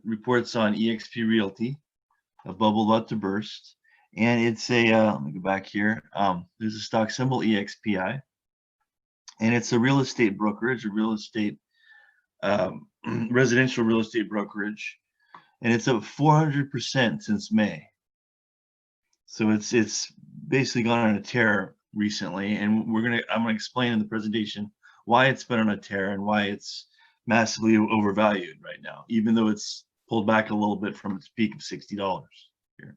reports on eXp Realty, a bubble about to burst, and it's a let me go back here. There's a stock symbol EXPI, and it's a real estate brokerage, a real estate residential real estate brokerage, and it's up 400% since May. So it's basically gone on a tear recently, and I'm gonna explain in the presentation why it's been on a tear and why it's massively overvalued right now, even though it's pulled back a little bit from its peak of $60 here.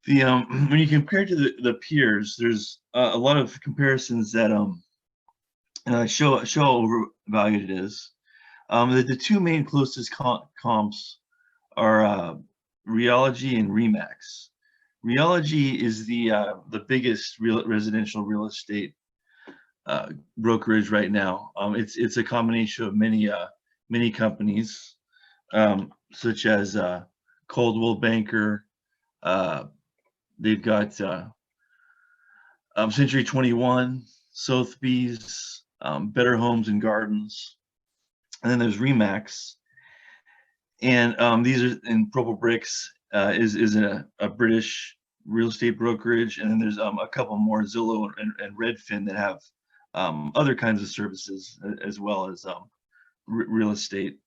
When you compare to the peers, there's a lot of comparisons that show how overvalued it is. The two main closest comps are Realty and Remax. Realty is the biggest residential real estate brokerage right now. It's a combination of many companies, such as Coldwell Banker. They've got Century 21, Sotheby's, Better Homes and Gardens, and then there's Remax. And these are in Purple Bricks is a British real estate brokerage, and then there's a couple more, Zillow and Redfin, that have other kinds of services as well as real estate.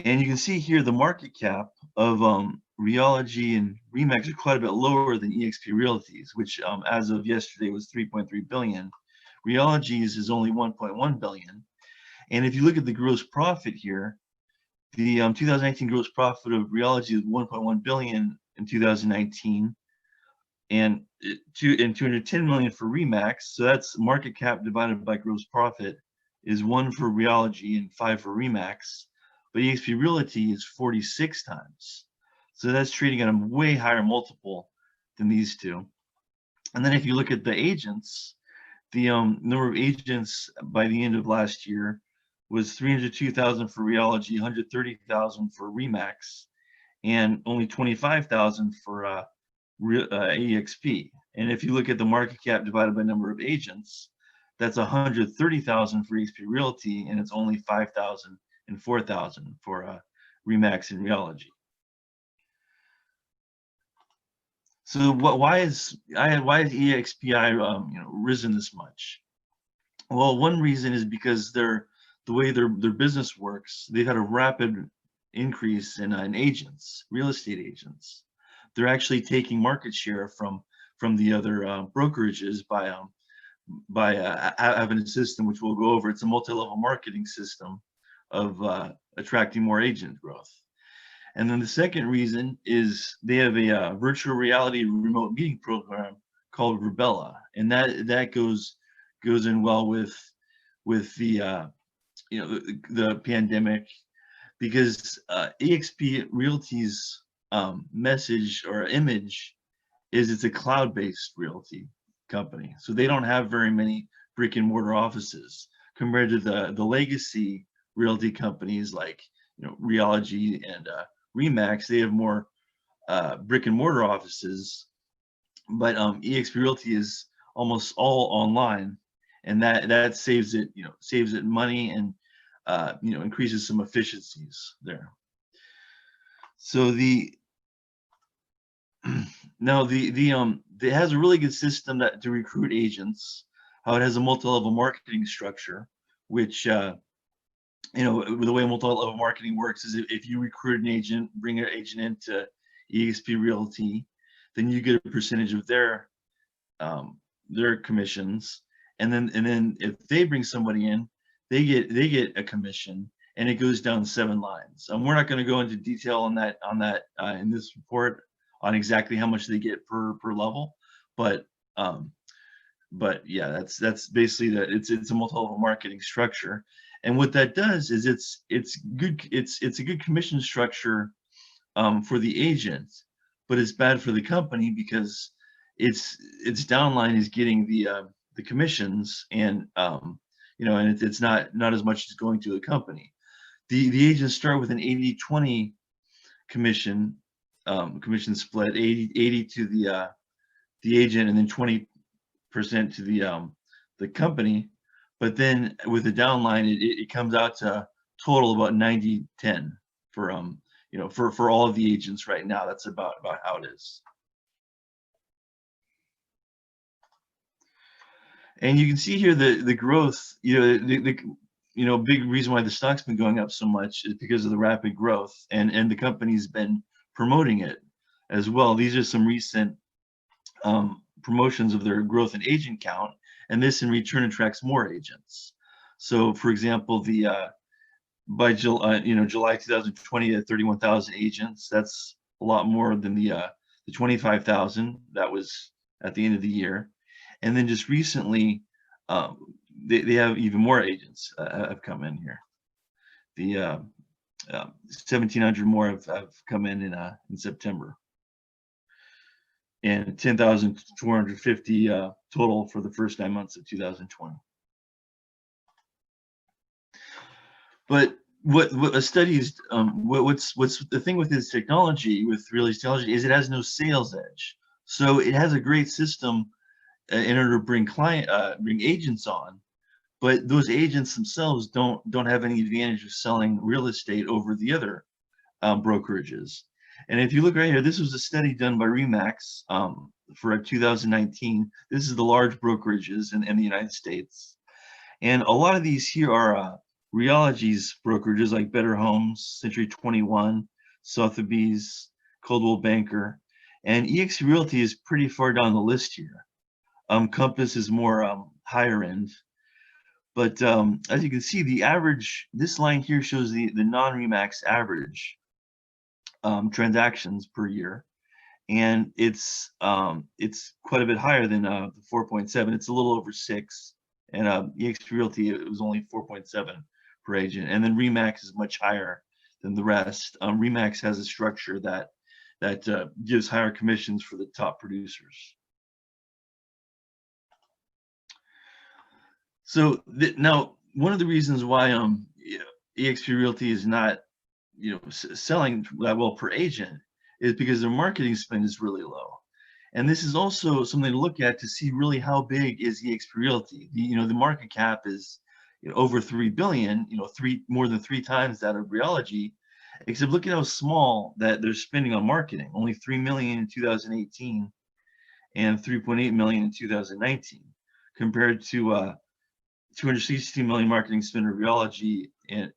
And you can see here the market cap of Realty and Remax are quite a bit lower than eXp Realty's, which as of yesterday was 3.3 billion. Realty's is only 1.1 billion. And if you look at the gross profit here, the 2019 gross profit of Realty is 1.1 billion in 2019, and 210 million for Remax. So that's market cap divided by gross profit is 1 for Realty and 5 for Remax. But eXp Realty is 46 times. So that's trading at a way higher multiple than these two. And then if you look at the agents, the number of agents by the end of last year was 302,000 for Realty, 130,000 for Remax, and only 25,000 for EXP. And if you look at the market cap divided by number of agents, that's 130,000 for eXp Realty, and it's only 5,000 and 4,000 for Remax and Realty. So why is EXPI risen this much? Well, one reason is because the way their business works, they've had a rapid increase in agents, real estate agents. They're actually taking market share from the other brokerages by having a system which we'll go over. It's a multi-level marketing system of attracting more agent growth. And then the second reason is they have a virtual reality remote meeting program called Virbela, and that goes in well with the the pandemic, because eXp Realty's message or image is it's a cloud-based realty company. So they don't have very many brick and mortar offices compared to the legacy realty companies like Realty and Remax. They have more brick and mortar offices, but eXp Realty is almost all online, and that saves it money and increases some efficiencies there. So it has a really good system to recruit agents. How it has a multi-level marketing structure, which the way multi-level marketing works is if you recruit an agent, bring an agent into eXp Realty, then you get a percentage of their commissions, and then if they bring somebody in, they get a commission, and it goes down 7 lines. We're not going to go into detail on that in this report on exactly how much they get per level, but yeah, that's basically that. It's a multi-level marketing structure, and what that does is it's a good commission structure for the agent, but it's bad for the company because its downline is getting the commissions, and and it's not as much as going to the company. The agents start with an 80-20 commission split, 80 to the agent, and then 20% to the company. But then with the downline, it comes out to total about 90-10 for for all of the agents right now. That's about how it is. And you can see here the growth, the big reason why the stock's been going up so much is because of the rapid growth, and the company's been promoting it as well. These are some recent promotions of their growth in agent count, and this in return attracts more agents. So, for example, by July 2020 at 31,000 agents. That's a lot more than the 25,000 that was at the end of the year. And then just recently, they have even more agents have come in here. The 1,700 more have come in September, and 10,450 total for the first 9 months of 2020. But what a study is, what's the thing with this technology, with Realty's technology, is it has no sales edge. So it has a great system in order to bring agents on, but those agents themselves don't have any advantage of selling real estate over the other brokerages. And if you look right here, this was a study done by Remax for 2019. This is the large brokerages in the United States, and a lot of these here are Realty's brokerages like Better Homes, Century 21, Sotheby's, Coldwell Banker, and eXp Realty is pretty far down the list here. Compass is more higher end, but as you can see, the average, this line here shows the non-Remax average transactions per year, and it's quite a bit higher than the 4.7. It's a little over 6, and eXp Realty, it was only 4.7 per agent, and then Remax is much higher than the rest. Remax has a structure that gives higher commissions for the top producers. So now, one of the reasons why eXp Realty is not selling that well per agent is because their marketing spend is really low. And this is also something to look at to see really how big is eXp Realty. The market cap is over 3 billion, more than 3 times that of Realty, except look at how small that they're spending on marketing. Only 3 million in 2018 and 3.8 million in 2019, compared to 260 million marketing spend of Realty in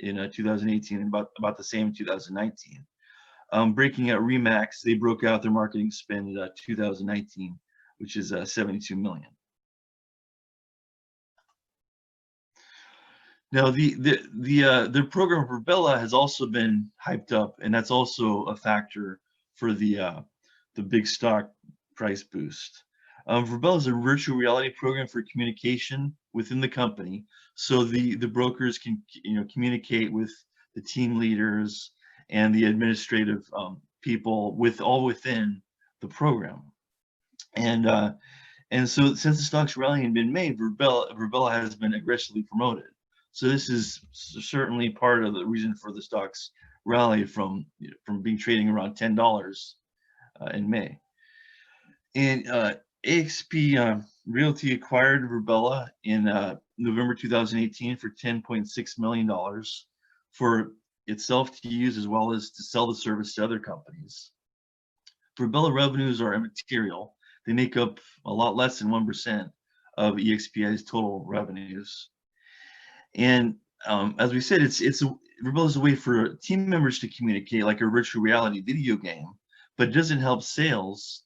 2018, and about the same in 2019. Breaking out Remax, they broke out their marketing spend in 2019, which is 72 million. Now, their program for Virbela has also been hyped up, and that's also a factor for the big stock price boost. Virbela is a virtual reality program for communication within the company, so the brokers can communicate with the team leaders and the administrative people within the program. And so since the stock's rally had been made, Virbela has been aggressively promoted. So this is certainly part of the reason for the stock's rally from being trading around $10 in May. And eXp Realty acquired Virbela in November 2018 for $10.6 million for itself to use, as well as to sell the service to other companies. Virbela revenues are immaterial. They make up a lot less than 1% of EXPI's total revenues. And as we said, Virbela is a way for team members to communicate like a virtual reality video game, but it doesn't help sales,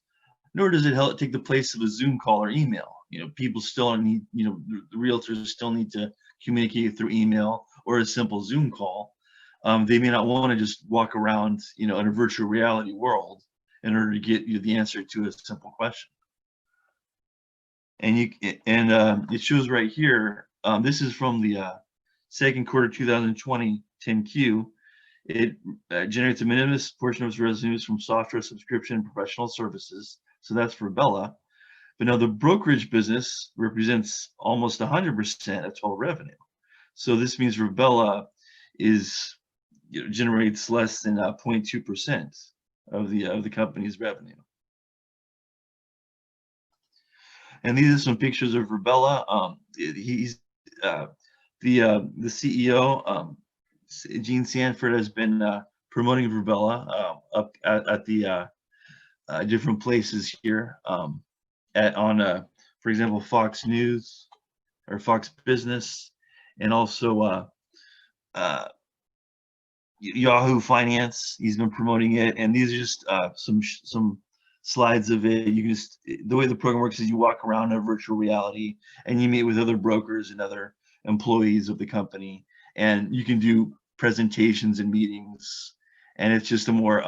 nor does it help take the place of a Zoom call or email. People still need, the realtors still need to communicate through email or a simple Zoom call. They may not want to just walk around, in a virtual reality world in order to get the answer to a simple question. And it shows right here. This is from the second quarter 2020 10Q. It generates a minimus portion of its revenues from software subscription and professional services. So that's for Virbela. But now the brokerage business represents almost 100% of total revenue. So this means Virbela generates less than 0.2% of the company's revenue. And these are some pictures of Virbela. He's the CEO, Gene Sanford, has been promoting Virbela up at the different places here, for example, Fox News or Fox Business, and also Yahoo Finance. He's been promoting it, and these are just some slides of it. You can just, the way the program works is you walk around in a virtual reality and you meet with other brokers and other employees of the company, and you can do presentations and meetings, and it's just a more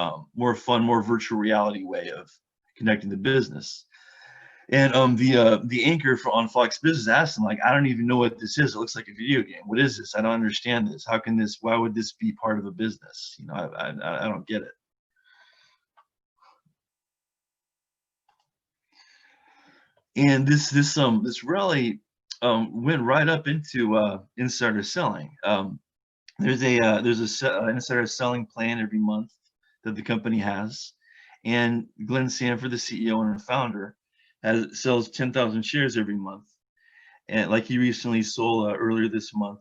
fun, more virtual reality way of connecting the business. And the anchor on Fox Business asked him, like, I don't even know what this is. It looks like a video game. What is this? I don't understand this. How can this? Why would this be part of a business? You know, I don't get it. And this really went right up into insider selling. There's an insider selling plan every month that the company has, and Glenn Sanford, the CEO and founder, sells 10,000 shares every month, and like he recently sold earlier this month,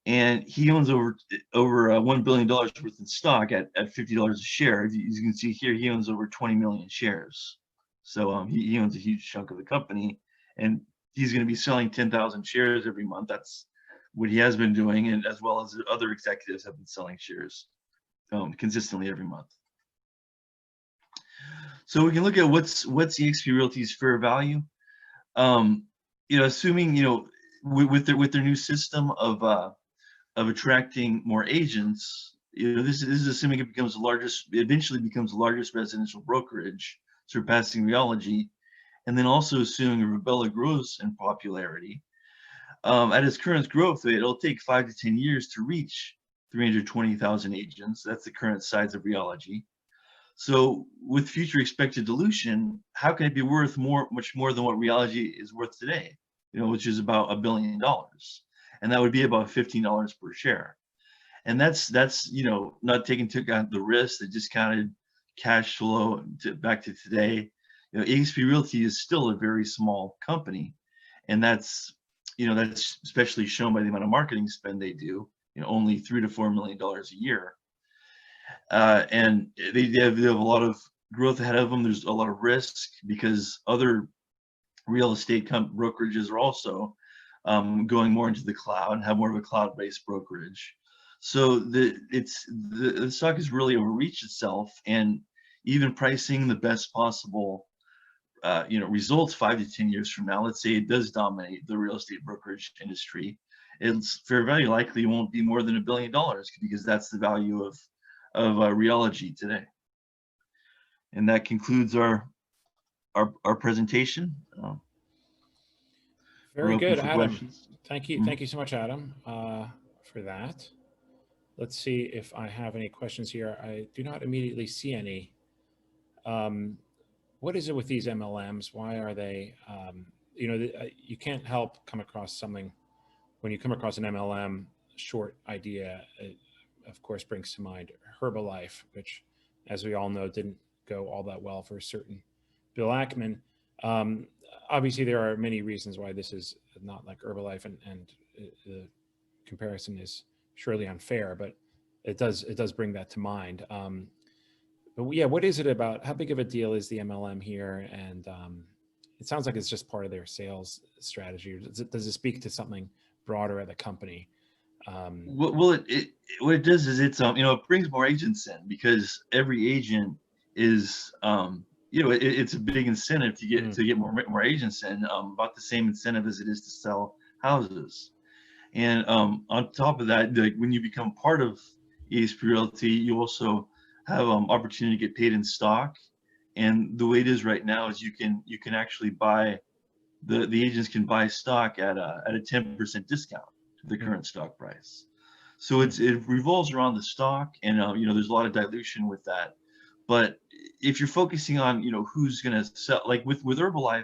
and he owns over $1 billion worth in stock at $50 a share. As you can see here, he owns over 20 million shares, so he owns a huge chunk of the company, and he's going to be selling 10,000 shares every month. That's what he has been doing, and as well as other executives have been selling shares consistently every month. So we can look at what's eXp Realty's fair value. You know, assuming, you know, with their new system of attracting more agents, you know, this is assuming it eventually becomes the largest residential brokerage, surpassing Realty, and then also assuming Virbela grows in popularity. At its current growth rate, it'll take 5 to 10 years to reach 320,000 agents. That's the current size of Realty. So with future expected dilution, how can it be worth much more than what Realty is worth today? You know, which is about $1 billion, and that would be about $15 per share. And that's you know, not taking into account the risk, that discounted cash flow back to today. You know, eXp Realty is still a very small company, and that's, you know, that's especially shown by the amount of marketing spend they do. You know, only $3 to $4 million a year. And they have a lot of growth ahead of them. There's a lot of risk because other real estate brokerages are also going more into the cloud and have more of a cloud-based brokerage. So the stock has really overreached itself, and even pricing the best possible you know, results 5 to 10 years from now, let's say it does dominate the real estate brokerage industry, its fair value likely won't be more than $1 billion, because that's the value of Realty today. And that concludes our presentation. Very good, Adam. Questions. Thank you. Thank you so much, Adam, for that. Let's see if I have any questions here. I do not immediately see any. What is it with these MLMs? Why are they, you know, you can't help come across something. When you come across an MLM short idea, it of course brings to mind Herbalife, which, as we all know, didn't go all that well for a certain Bill Ackman. Obviously, there are many reasons why this is not like Herbalife, and the comparison is surely unfair, but it does bring that to mind. But yeah, what is it about? How big of a deal is the MLM here? And it sounds like it's just part of their sales strategy. Does it speak to something broader at the company? Well, what it does is it's you know, it brings more agents in, because every agent is you know, it's a big incentive to get more agents in, about the same incentive as it is to sell houses. And on top of that, when you become part of eXp Realty, you also have opportunity to get paid in stock. And the way it is right now is you can actually buy, the agents can buy stock at a 10% discount to the current stock price. So it revolves around the stock, and you know, there's a lot of dilution with that. But if you're focusing on, you know, who's going to sell, like with Herbalife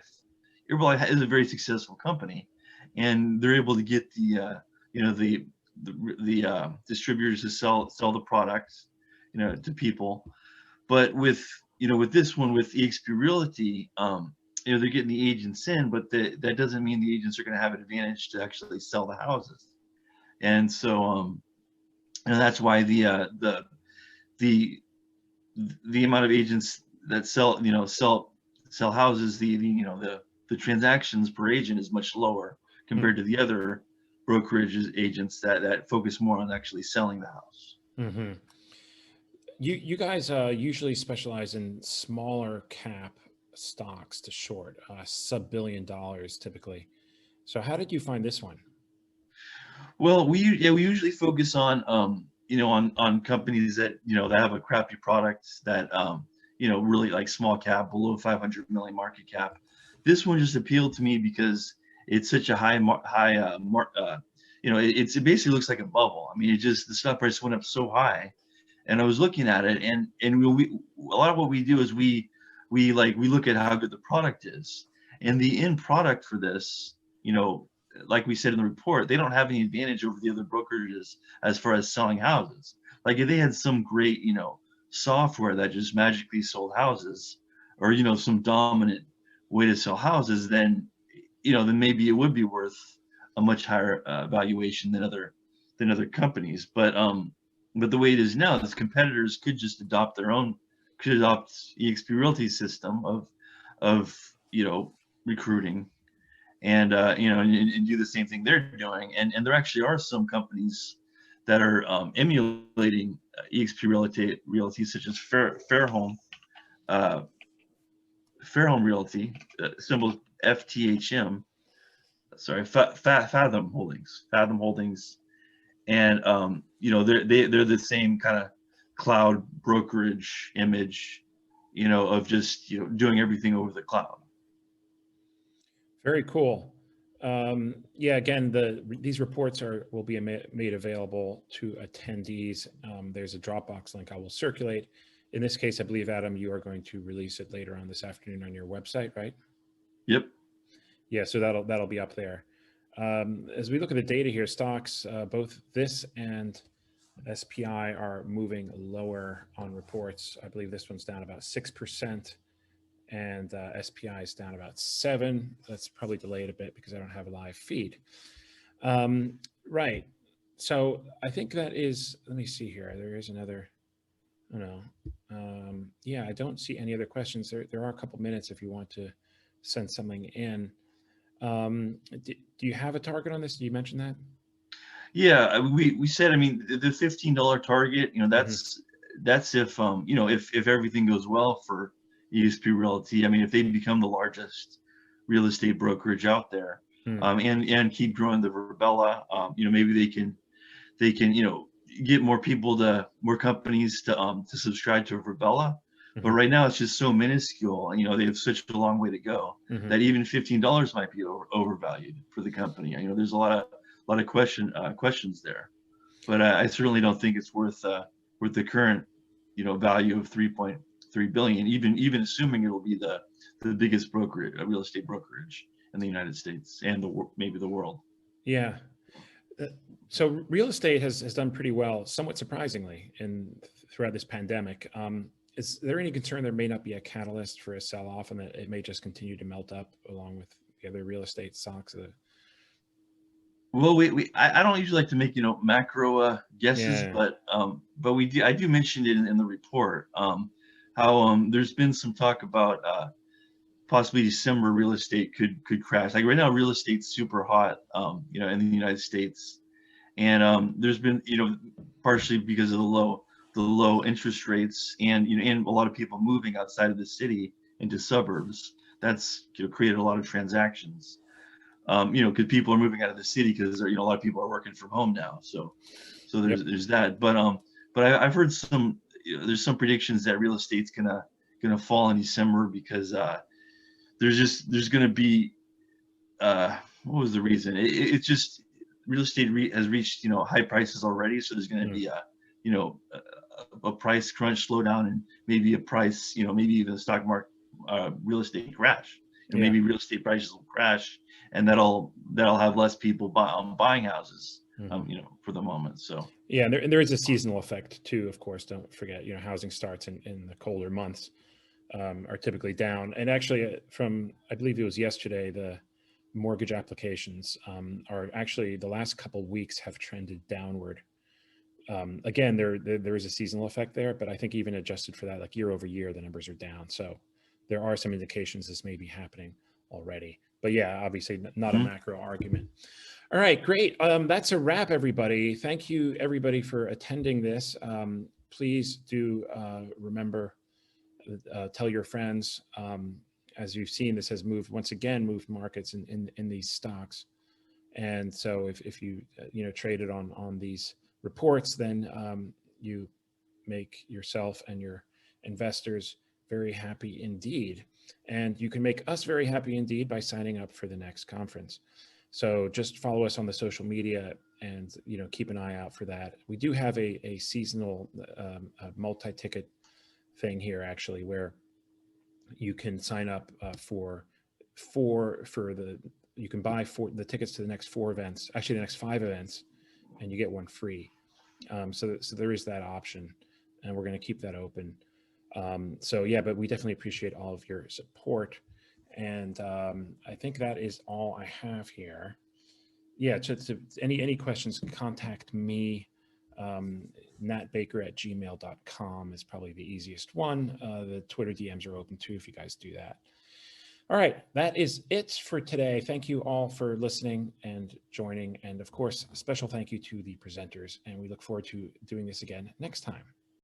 is a very successful company, and they're able to get the you know, the distributors to sell the products, you know, to people. But with, you know, with this one, with eXp Realty, they're getting the agents in, but that doesn't mean the agents are going to have an advantage to actually sell the houses. And so, and that's why the amount of agents that sell, sell houses, the transactions per agent is much lower compared to the other brokerage agents that focus more on actually selling the house. Mm-hmm. You guys usually specialize in smaller cap stocks to short, sub $1 billion typically. So how did you find this one? Well, we usually focus on on companies that that have a crappy product that really like small cap, below 500 million market cap. This one just appealed to me because it's such a it basically looks like a bubble. I mean, the stock price went up so high, and I was looking at it, and a lot of what we do is we look at how good the product is, and the end product for this, like we said in the report, they don't have any advantage over the other brokerages as far as selling houses. Like if they had some great, software that just magically sold houses, or some dominant way to sell houses, then then maybe it would be worth a much higher valuation than other companies. But the way it is now, these competitors could just adopt eXp Realty system of recruiting, and and do the same thing they're doing. And there actually are some companies that are emulating eXp Realty, such as Fairhome Realty, symbol FTHM. Sorry, Fathom Holdings. And they're the same kind of cloud brokerage image, of just doing everything over the cloud. Very cool. Yeah, again, these reports will be made available to attendees. There's a Dropbox link I will circulate. In this case, I believe, Adam, you are going to release it later on this afternoon on your website, right? Yep. Yeah, so that'll be up there. As we look at the data here, stocks, both this and SPI are moving lower on reports. I believe this one's down about 6%. And SPI is down about 7%. That's probably delayed a bit because I don't have a live feed. Right. So I think that is, let me see here. There is another, yeah, I don't see any other questions. There are a couple minutes if you want to send something in. Do you have a target on this? Did you mention that? Yeah, we said, I mean, the $15 target, that's if, if everything goes well for eXp Realty. I mean, if they become the largest real estate brokerage out there, and keep growing the Virbela, maybe they can get more companies to subscribe to Virbela. But right now it's just so minuscule, they have such a long way to go that even $15 might be overvalued for the company. There's a lot of questions there, but I certainly don't think it's worth the current value of 3.3 billion, even assuming it will be the biggest real estate brokerage in the United States and maybe the world. Yeah. So real estate has done pretty well, somewhat surprisingly, throughout this pandemic. Is there any concern there may not be a catalyst for a sell-off, and that it may just continue to melt up along with the other real estate stocks? Well, I don't usually like to make macro guesses, but I do mention it in the report, how there's been some talk about possibly December real estate could crash. Like right now, real estate's super hot, in the United States, and there's been partially because of the low interest rates, and and a lot of people moving outside of the city into suburbs. That's created a lot of transactions. Because people are moving out of the city because a lot of people are working from home now. So there's that. But I've heard there's some predictions that real estate's gonna fall in December because there's gonna be what was the reason? It's just real estate has reached high prices already. So there's gonna be a price crunch, slowdown, and maybe a price maybe even a stock market real estate crash. Maybe real estate prices will crash, and that'll have less people buying houses, for the moment. So yeah, and there is a seasonal effect too, of course. Don't forget, housing starts in the colder months. are typically down. And actually from, I believe it was yesterday, the mortgage applications are actually, the last couple weeks have trended downward. Again, there is a seasonal effect there, but I think even adjusted for that, like year over year, the numbers are down. So there are some indications this may be happening already. But yeah, obviously not a macro argument. All right, great. That's a wrap, everybody. Thank you, everybody, for attending this. Please do remember, tell your friends. As you've seen, this has once again moved markets in these stocks. And so if you traded on these reports, then you make yourself and your investors very happy indeed. And you can make us very happy indeed by signing up for the next conference. So just follow us on the social media and keep an eye out for that. We do have a seasonal multi-ticket thing here actually, where you can sign up you can buy the tickets to the next 4 events, actually the next 5 events, and you get one free. So there is that option, and we're going to keep that open. So yeah, but we definitely appreciate all of your support. And I think that is all I have here. Yeah, any questions, contact me. natbaker@gmail.com is probably the easiest one. The Twitter DMs are open too if you guys do that. All right, that is it for today. Thank you all for listening and joining. And of course, a special thank you to the presenters. And we look forward to doing this again next time.